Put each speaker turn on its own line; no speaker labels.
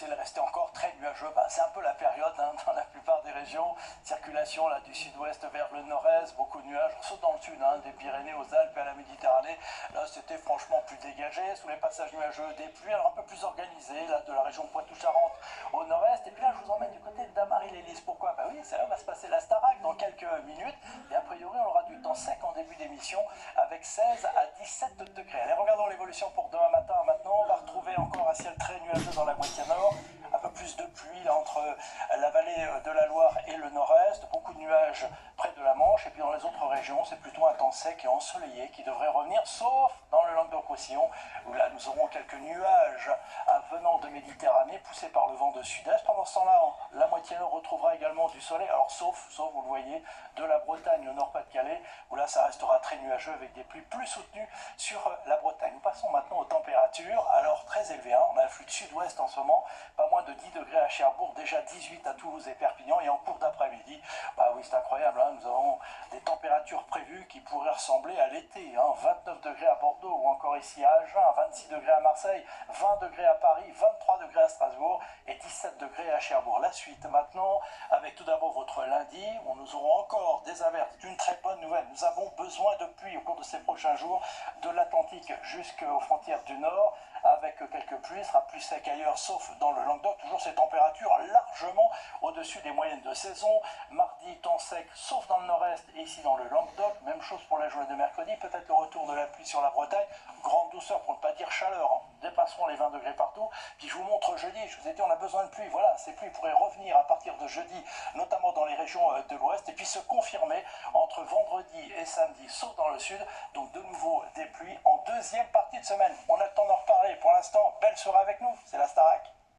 ciel est resté encore très nuageux. C'est un peu la période dans la plupart des régions. Circulation là, du sud-ouest vers le nord-est, beaucoup de nuages, sauf dans le sud, des Pyrénées aux Alpes et à la Méditerranée. Là, c'était franchement plus dégagé. Sous les passages nuageux, des pluies alors un peu plus organisées, là, de la région Poitou-Charentes au nord-est. Et puis là, je vous emmène du côté d'Amarie-les-Lys. Pourquoi? Oui, c'est là où va se passer la Starac dans quelques minutes. Et a priori, on aura du temps sec en début d'émission avec 16 à 17 degrés. Allez, regardons l'évolution pour demain matin. Maintenant, on va retrouver encore un ciel très nuageux dans la moitié nord. Un peu plus de pluie là, entre la vallée de la Loire et le nord-est. Beaucoup de nuages près de la Manche. Et puis dans les autres régions, c'est plutôt un temps sec et ensoleillé qui devrait revenir, sauf dans le Languedoc-Roussillon, où là, nous aurons quelques nuages venant de Méditerranée, poussés par le vent de sud-est. Pendant ce temps-là, la moitié nord retrouvera également du soleil. Alors, sauf, vous le voyez, de la Bretagne au nord-Pas-de-Calais, où là, ça restera très nuageux avec des pluies plus soutenues sur la Bretagne. Nous passons maintenant aux températures. Alors, très élevées. On a un flux de sud-ouest en ce moment. Pas moins de 10 degrés à Cherbourg, déjà 18 à Toulouse et Perpignan. Et en cours d'après-midi, oui, c'est incroyable. Nous avons des températures prévues qui pourraient ressembler à l'été. 29 degrés à Bordeaux ou encore ici à Agen, 26 degrés à Marseille, 20 degrés à Paris, 23 degrés à Strasbourg et 17 degrés à Cherbourg. La suite maintenant, avec tout d'abord votre lundi, où nous aurons encore des averses. Une très bonne nouvelle, nous avons besoin de pluie au cours de ces prochains jours, de l'Atlantique jusqu'aux frontières du Nord, avec quelques pluies. Il sera plus sec ailleurs, sauf dans le Languedoc. Toujours ces températures largement au-dessus des moyennes de saison. Mardi, temps sec, sauf dans le nord-est et ici dans le Languedoc. Même chose pour la journée de mercredi. Peut-être le retour de la pluie sur la Bretagne. Grande douceur, pour ne pas dire chaleur. Nous dépasserons les 20 degrés partout. Puis je vous montre jeudi. Je vous ai dit, on a besoin de pluie. Voilà, ces pluies pourraient revenir à partir de jeudi, notamment dans les régions de l'ouest. Et puis se confirmer entre vendredi et samedi, sauf dans le sud. Donc de nouveau des pluies en deuxième partie de semaine. On a le temps d'en reparler. Pour l'instant, Belle sera avec nous. C'est la Starac.